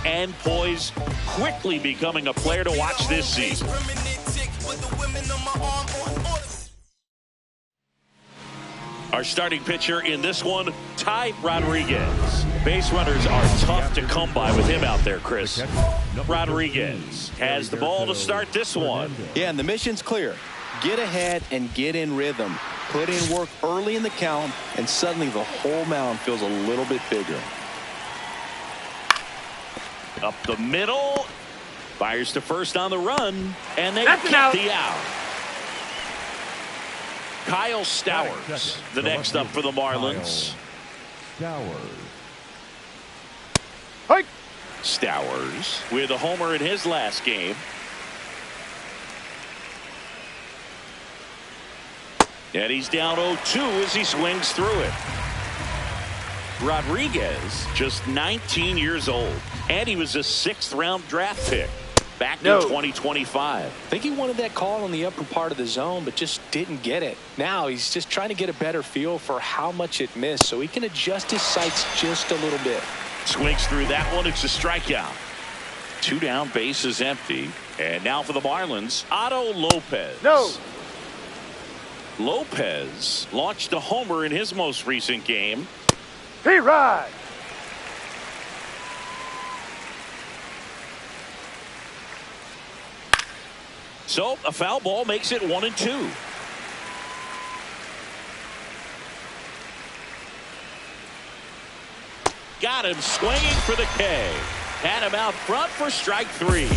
and poise, quickly becoming a player to watch this season. Our starting pitcher in this one, Ty Rodriguez. Base runners are tough to come by with him out there, Chris. Rodriguez has the ball to start this one. Yeah, and the mission's clear. Get ahead and get in rhythm. Put in work early in the count, and suddenly the whole mound feels a little bit bigger. Up the middle, fires to first on the run, and they That's get the out. Kyle Stowers, the next up for the Marlins. Stowers with a homer in his last game. And he's down 0-2 as he swings through it. Rodriguez, just 19 years old, and he was a 6th-round draft pick back in 2025. I think he wanted that call in the upper part of the zone, but just didn't get it. Now he's just trying to get a better feel for how much it missed so he can adjust his sights just a little bit. Swings through that one. It's a strikeout. 2 down, bases empty. And now for the Marlins, Otto Lopez. Lopez launched a homer in his most recent game. P-Rod. So a foul ball makes it 1-2. Got him swinging for the K. Had him out front for strike 3.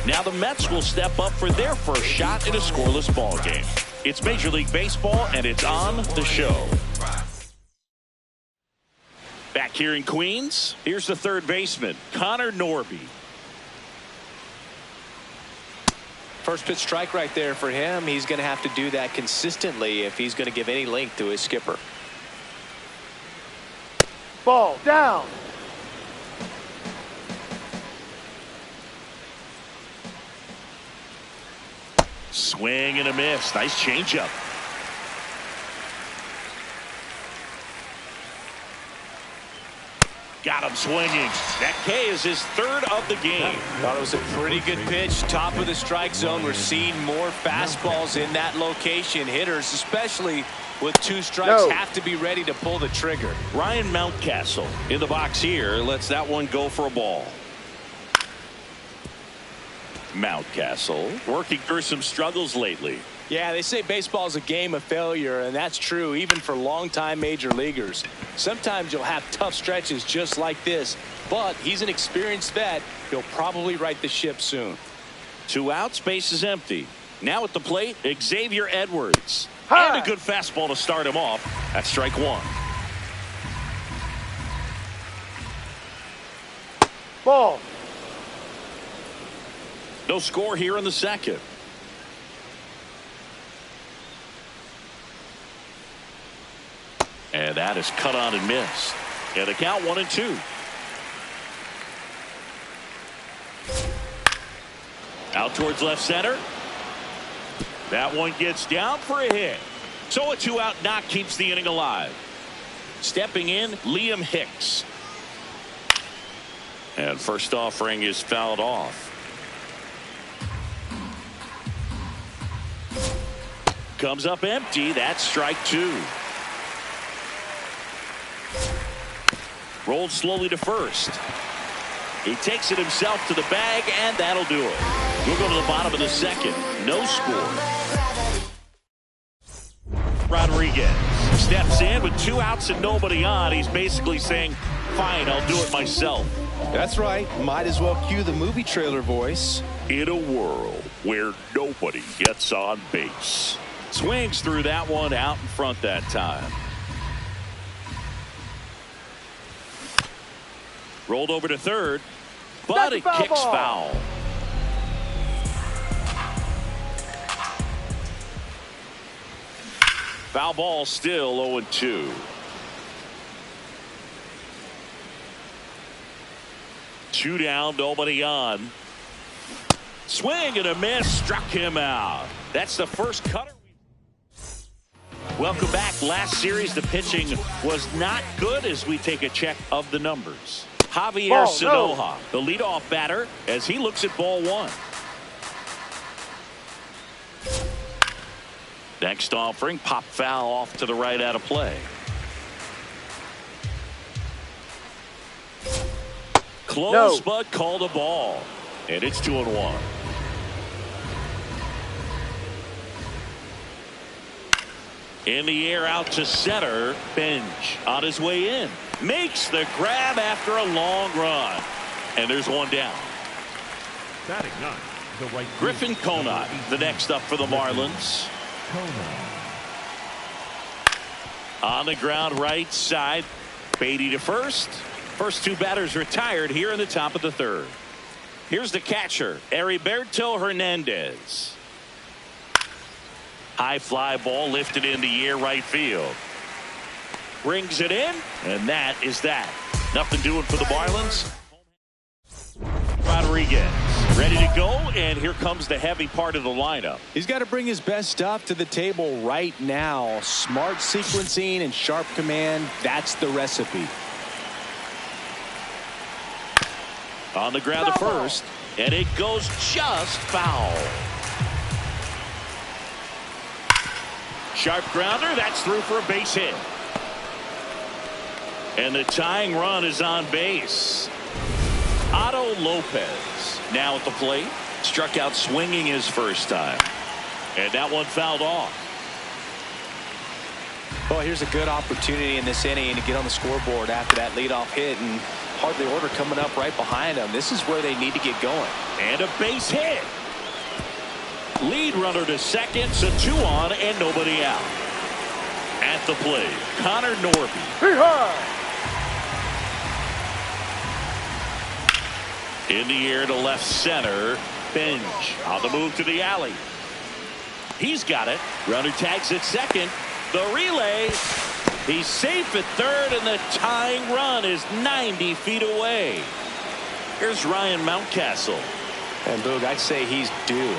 Now the Mets will step up for their first shot in a scoreless ball game. It's Major League Baseball, and it's on the show. Back here in Queens, here's the third baseman, Connor Norby. First pitch strike right there for him. He's going to have to do that consistently if he's going to give any length to his skipper. Ball down. Swing and a miss. Nice changeup. Got him swinging. That K is his 3rd of the game. Thought it was a pretty good pitch. Top of the strike zone. We're seeing more fastballs in that location. Hitters, especially with 2 strikes, have to be ready to pull the trigger. Ryan Mountcastle in the box here lets that one go for a ball. Mountcastle working through some struggles lately. Yeah, they say baseball is a game of failure, and that's true even for longtime major leaguers. Sometimes you'll have tough stretches just like this, but he's an experienced vet. He'll probably right the ship soon. 2 outs, base is empty. Now at the plate, Xavier Edwards. And a good fastball to start him off. That's strike 1. Ball. No score here in the second. And that is cut on and missed. And the count 1-2. Out towards left center. That one gets down for a hit. So a 2-out knock keeps the inning alive. Stepping in, Liam Hicks. And first offering is fouled off. Comes up empty. That's strike 2. Rolled slowly to first. He takes it himself to the bag, and that'll do it. We'll go to the bottom of the second. No score. Rodriguez steps in with 2 outs and nobody on. He's basically saying, fine, I'll do it myself. That's right. Might as well cue the movie trailer voice. In a world where nobody gets on base. Swings through that one out in front that time. Rolled over to third, but it kicks foul. Foul ball, still 0-2. 2 down, nobody on. Swing and a miss, struck him out. That's the first cutter. Welcome back. Last series, the pitching was not good as we take a check of the numbers. Javier Ball, Sanoja, the leadoff batter, as he looks at ball one. Next offering, pop foul off to the right out of play. Close, but called a ball. And it's 2-1. In the air out to center. Bench on his way in. Makes the grab after a long run. And there's one down. Batting ninth, the right Griffin Conant, the next up for the Marlins. On the ground right side. Beatty to first. First two batters retired here in the top of the third. Here's the catcher, Heriberto Hernandez. High fly ball lifted in the air right field. Brings it in, and that is that. Nothing doing for the Marlins. Rodriguez ready to go, and here comes the heavy part of the lineup. He's got to bring his best stuff to the table right now. Smart sequencing and sharp command. That's the recipe. On the ground to first, and it goes just foul. Sharp grounder, that's through for a base hit. And the tying run is on base. Otto Lopez now at the plate. Struck out swinging his first time. And that one fouled off. Well, here's a good opportunity in this inning to get on the scoreboard after that leadoff hit, and hardly order coming up right behind them. This is where they need to get going. And a base hit. Lead runner to second, so 2 on and nobody out. At the plate, Connor Norby. In the air to left center. Bench on the move to the alley. He's got it. Runner tags at second. The relay. He's safe at third, and the tying run is 90 feet away. Here's Ryan Mountcastle. And Boog, I'd say he's due.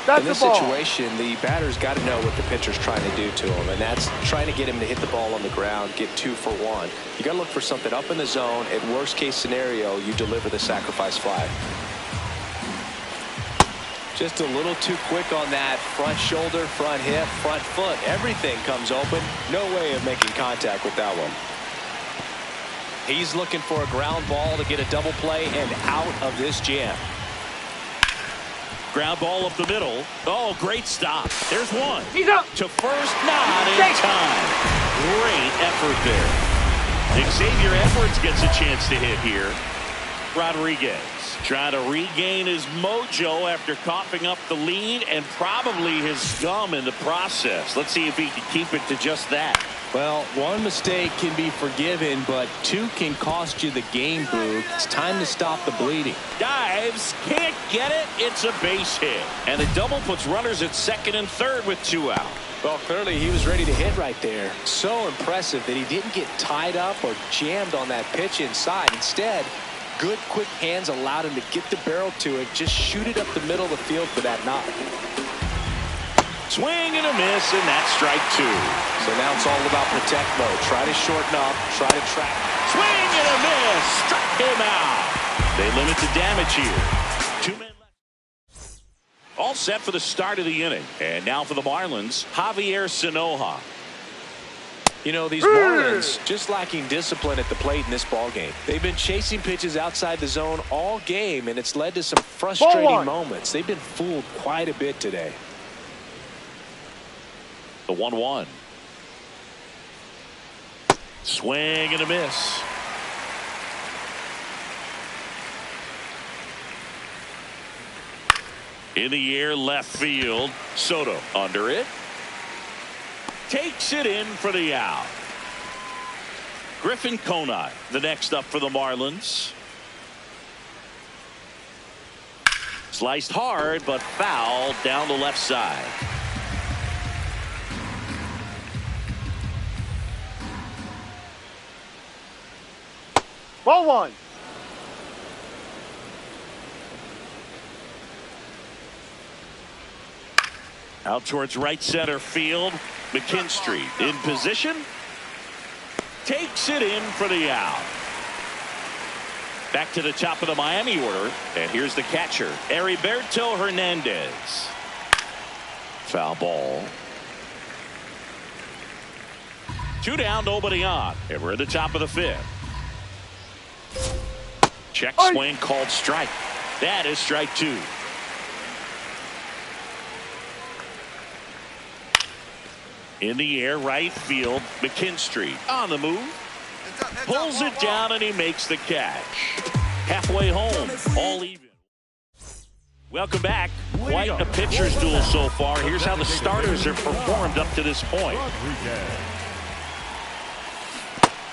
That's in this situation, the batter's got to know what the pitcher's trying to do to him, and that's trying to get him to hit the ball on the ground, get 2 for 1. You got to look for something up in the zone. At worst case scenario, you deliver the sacrifice fly. Just a little too quick on that front shoulder, front hip, front foot. Everything comes open. No way of making contact with that one. He's looking for a ground ball to get a double play and out of this jam. Ground ball up the middle. Oh, great stop. There's one. He's up. To first, not in time. Great effort there. Xavier Edwards gets a chance to hit here. Rodriguez trying to regain his mojo after coughing up the lead and probably his gum in the process. Let's see if he can keep it to just that. Well, one mistake can be forgiven, but 2 can cost you the game, Boog. It's time to stop the bleeding. Dives, can't get it. It's a base hit. And the double puts runners at second and third with 2 out. Well, clearly he was ready to hit right there. So impressive that he didn't get tied up or jammed on that pitch inside. Instead, good quick hands allowed him to get the barrel to it, just shoot it up the middle of the field for that knock. Swing and a miss, and that's strike 2. So now it's all about protect mode. Try to shorten up, try to track. Swing and a miss, struck him out. They limit the damage here. 2 men left. All set for the start of the inning. And now for the Marlins, Javier Sanoja. You know, these Marlins just lacking discipline at the plate in this ball game. They've been chasing pitches outside the zone all game, and it's led to some frustrating moments. They've been fooled quite a bit today. The 1-1. Swing and a miss. In the air left field. Soto under it. Takes it in for the out. Griffin Conant, the next up for the Marlins. Sliced hard, but fouled down the left side. Ball 1. Out towards right center field. McKinstry in position. Takes it in for the out. Back to the top of the Miami order, and here's the catcher, Heriberto Hernandez. Foul ball. 2 down, nobody on, and we're at the top of the 5th. Check swing called strike. That is strike 2. In the air, right field, McKinstry on the move. Pulls it down, and he makes the catch. Halfway home, all even. Welcome back. Quite a pitcher's duel so far. Here's how the starters have performed up to this point.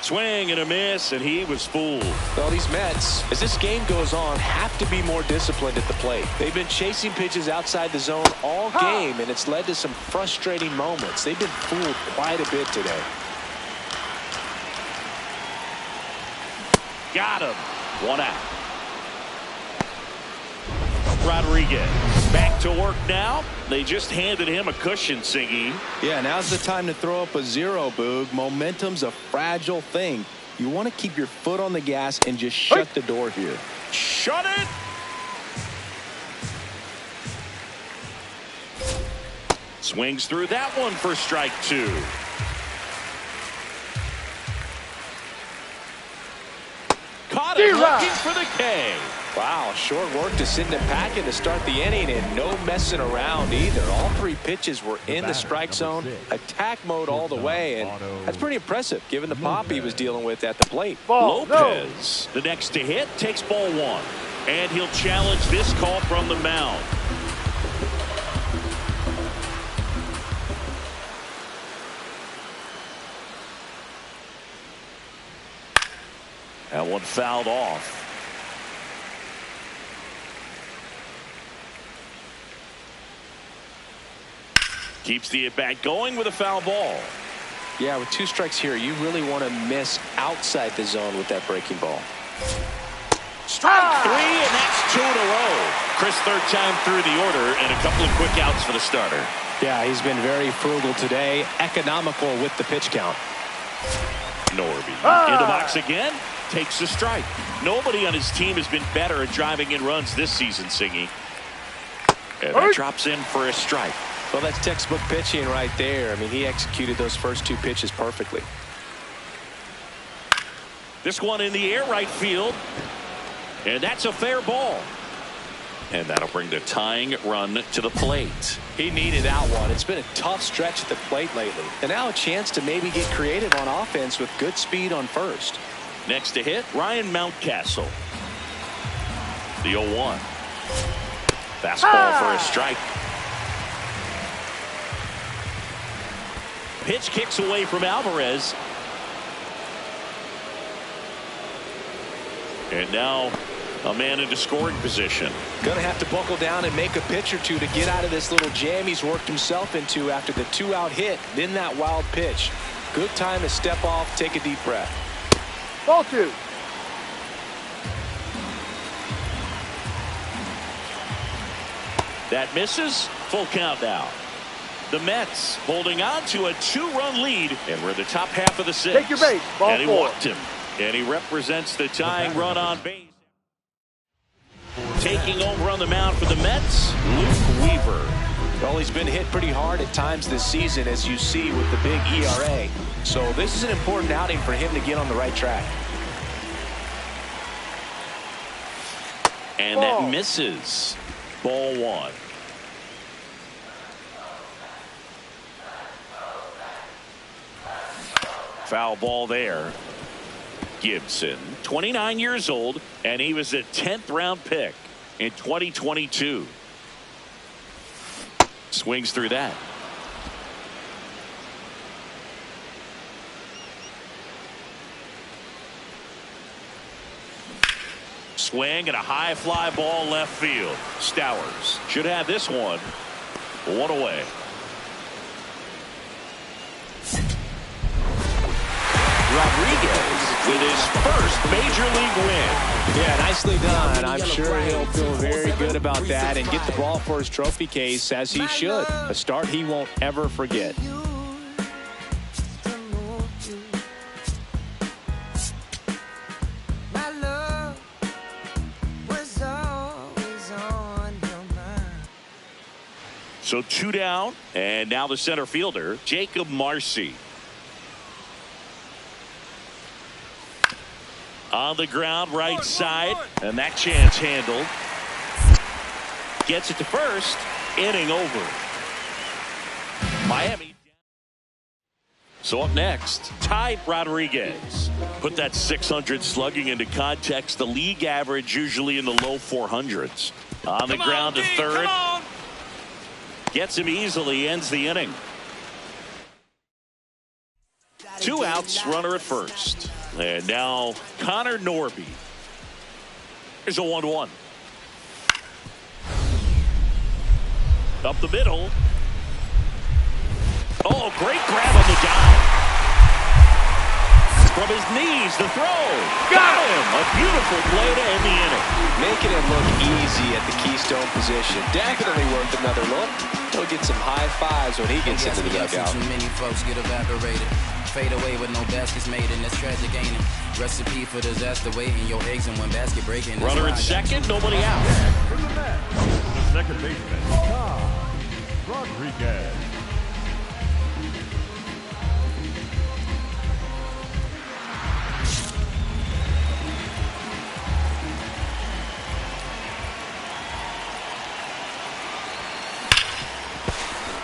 Swing and a miss, and he was fooled. Well, these Mets, as this game goes on, have to be more disciplined at the plate. They've been chasing pitches outside the zone all game, and it's led to some frustrating moments. They've been fooled quite a bit today. Got him. 1 out. Rodriguez back to work now. They just handed him a cushion, Siggy. Yeah, now's the time to throw up a 0, Boog. Momentum's a fragile thing. You want to keep your foot on the gas and just shut the door here. Shut it. Swings through that one for strike 2. Caught him looking for the K. Wow, short work to Sidney Packett to start the inning, and no messing around either. All 3 pitches were in the strike zone, attack mode all the way, and that's pretty impressive given the pop he was dealing with at the plate. Lopez, the next to hit, takes ball 1, and he'll challenge this call from the mound. That one fouled off. Keeps the at-bat going with a foul ball. Yeah, with 2 strikes here, you really want to miss outside the zone with that breaking ball. Strike 3, and that's 2 in a row. Chris, 3rd time through the order, and a couple of quick outs for the starter. Yeah, he's been very frugal today, economical with the pitch count. Norby into box again, takes a strike. Nobody on his team has been better at driving in runs this season, Siggy. And that drops in for a strike. Well, that's textbook pitching right there. I mean, he executed those first 2 pitches perfectly. This one in the air, right field. And that's a fair ball. And that'll bring the tying run to the plate. He needed that one. It's been a tough stretch at the plate lately. And now a chance to maybe get creative on offense with good speed on first. Next to hit, Ryan Mountcastle. The 0-1. Fastball for a strike. Pitch kicks away from Alvarez. And now a man into scoring position. Going to have to buckle down and make a pitch or 2 to get out of this little jam he's worked himself into after the 2-out hit, then that wild pitch. Good time to step off, take a deep breath. Ball 2. That misses. Full count now. The Mets holding on to a 2-run lead, and we're in the top half of the 6th. Take your base. Ball 4. And he walked him. And he represents the tying run on base. Taking over on the mound for the Mets, Luke Weaver. Well, he's been hit pretty hard at times this season, as you see with the big ERA. So this is an important outing for him to get on the right track. And that misses. Ball 1. Foul ball there. Gibson, 29 years old, and he was a 10th round pick in 2022. Swings through that. Swing and a high fly ball left field. Stowers should have this one. 1 away. Rodriguez with his first major league win. Yeah, nicely done. I'm sure he'll feel very good about that and get the ball for his trophy case, as he should. A start he won't ever forget. So 2 down, and now the center fielder, Jacob Marcy. On the ground, right side, and that chance handled. Gets it to first, inning over. Miami. So up next, Ty Rodriguez. Put that 600 slugging into context. The league average usually in the low 400s. On the ground to third. Gets him easily, ends the inning. 2 outs, runner at first. And now Connor Norby. Here's a 1-1. Up the middle. Oh, great grab on the dive. From his knees, the throw. Got him. A beautiful play to end the inning. Making it look easy at the keystone position. Definitely worth another look. He'll get some high fives when he gets into the dugout. Too many folks get evaporated. Fade away with no baskets made, and it's tragic, ain't it? Recipe for disaster waiting. Your eggs in one basket breaking. Runner at second, nobody out. For the Mets, the second baseman, Ty Rodriguez.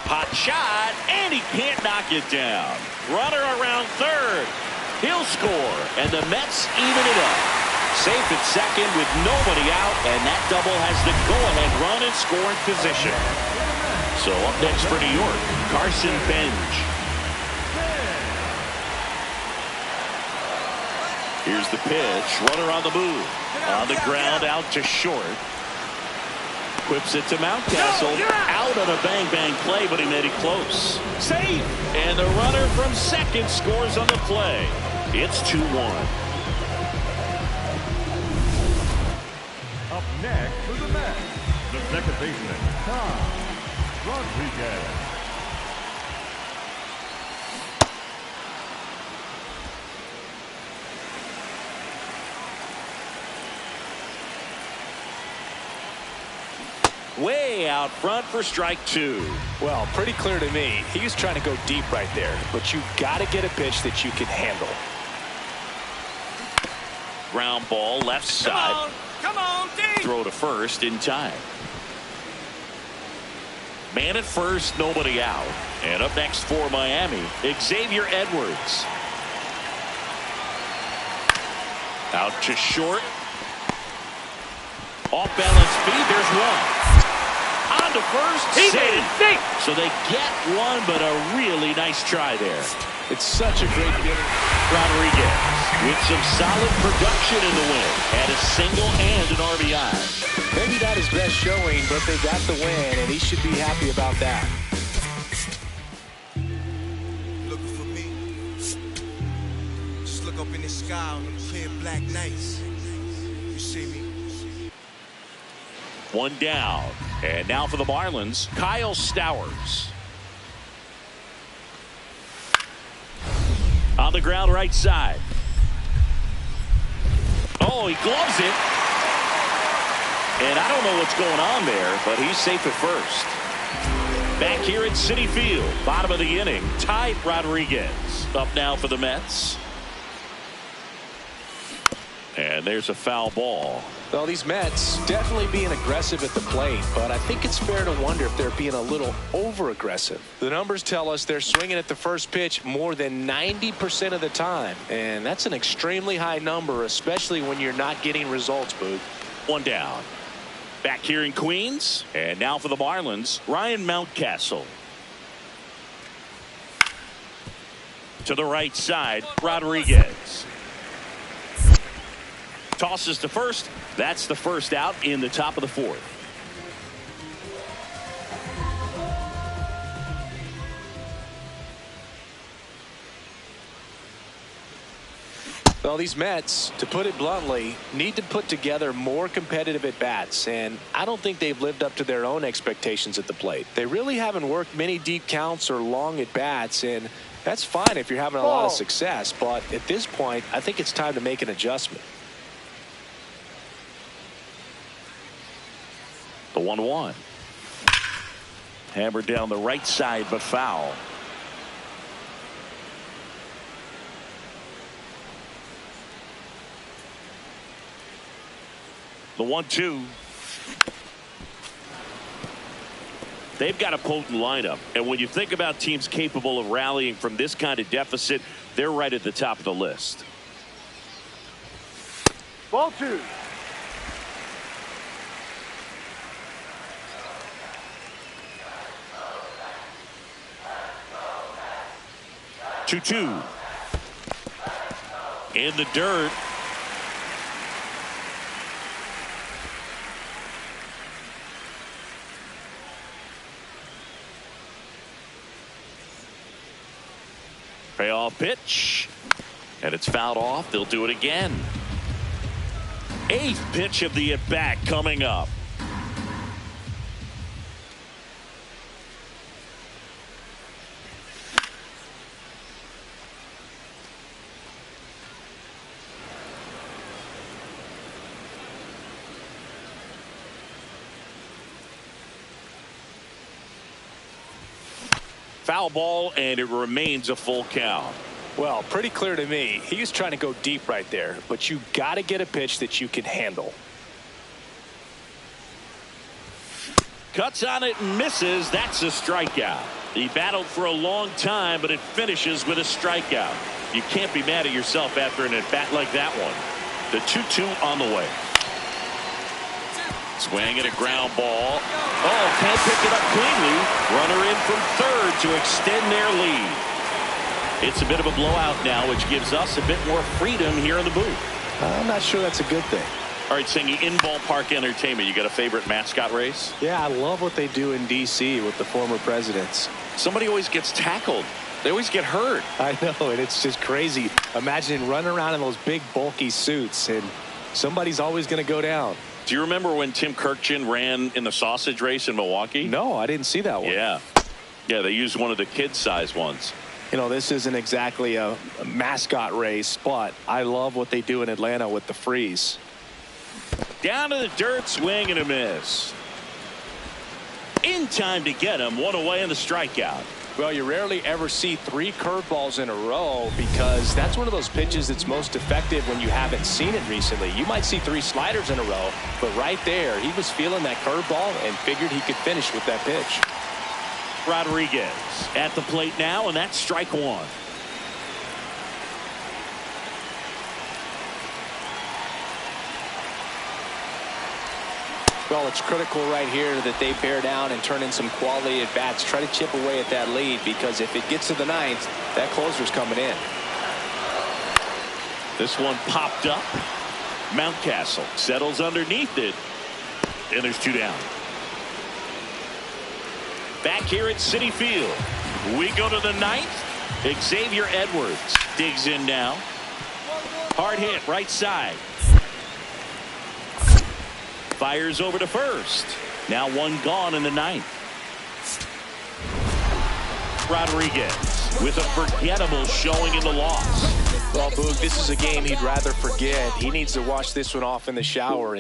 Hot shot, and he can't knock it down. Runner around third. He'll score, and the Mets even it up. Safe at second with nobody out, and that double has the go-ahead run and scoring position. So up next for New York, Carson Bench. Here's the pitch. Runner on the move. On the ground, out to short. Whips it to Mountcastle. Out on a bang-bang play, but he made it close. Safe! And the runner from second scores on the play. It's 2-1. Up next for the Mets, the second baseman, Ty Rodriguez. Way out front for strike 2. Well, pretty clear to me. He was trying to go deep right there, but you got to get a pitch that you can handle. Ground ball left side. Come on, D. Throw to first in time. Man at first, nobody out. And up next for Miami, Xavier Edwards. Out to short. Off balance speed, there's one. On to first, safe. So they get one, but a really nice try there. It's such a great feeling. Rodriguez with some solid production in the win. Had a single and an RBI. Maybe not his best showing, but they got the win, and he should be happy about that. Looking for me. Just look up in the sky on them clear black nights. You see me? 1 down. And now for the Marlins, Kyle Stowers. On the ground right side. Oh, he gloves it. And I don't know what's going on there, but he's safe at first. Back here at Citi Field, bottom of the inning, Ty Rodriguez. Up now for the Mets. And there's a foul ball. Well, these Mets definitely being aggressive at the plate, but I think it's fair to wonder if they're being a little over-aggressive. The numbers tell us they're swinging at the first pitch more than 90% of the time, and that's an extremely high number, especially when you're not getting results, Boog. 1 down. Back here in Queens, and now for the Marlins, Ryan Mountcastle. To the right side, Rodriguez. Tosses to first. That's the first out in the top of the 4th. Well, these Mets, to put it bluntly, need to put together more competitive at-bats, and I don't think they've lived up to their own expectations at the plate. They really haven't worked many deep counts or long at-bats, and that's fine if you're having a lot of success, but at this point, I think it's time to make an adjustment. The 1-1. Hammered down the right side, but foul. The 1-2. They've got a potent lineup, and when you think about teams capable of rallying from this kind of deficit, they're right at the top of the list. Ball 2. Two. In the dirt. Payoff pitch. And it's fouled off. They'll do it again. 8th pitch of the at-bat coming up. Foul ball, and it remains a full count. Well, pretty clear to me. He's trying to go deep right there, but you got to get a pitch that you can handle. Cuts on it and misses. That's a strikeout. He battled for a long time, but it finishes with a strikeout. You can't be mad at yourself after an at-bat like that one. The 2-2 on the way. Swing and a ground ball. Oh, can't pick it up cleanly. Runner in from third to extend their lead. It's a bit of a blowout now, which gives us a bit more freedom here in the booth. I'm not sure that's a good thing. All right, Singy, in ballpark entertainment, you got a favorite mascot race? Yeah, I love what they do in D.C. with the former presidents. Somebody always gets tackled. They always get hurt. I know, and it's just crazy. Imagine running around in those big, bulky suits, and somebody's always going to go down. Do you remember when Tim Kirkchin ran in the sausage race in Milwaukee? No, I didn't see that one. Yeah, they used one of the kid-size ones. You know, this isn't exactly a mascot race, but I love what they do in Atlanta with the freeze. Down to the dirt, swing and a miss. In time to get him, one away in the strikeout. Well, you rarely ever see 3 curveballs in a row because that's one of those pitches that's most effective when you haven't seen it recently. You might see 3 sliders in a row, but right there, he was feeling that curveball and figured he could finish with that pitch. Rodriguez at the plate now, and that's strike 1. Well, it's critical right here that they bear down and turn in some quality at bats. Try to chip away at that lead, because if it gets to the 9th, that closer's coming in. This one popped up. Mountcastle settles underneath it, and there's 2 down. Back here at Citi Field, we go to the 9th. Xavier Edwards digs in now. Hard hit right side. Fires over to first. Now 1 gone in the 9th. Rodriguez with a forgettable showing in the loss. Well, Boog, this is a game he'd rather forget. He needs to wash this one off in the shower and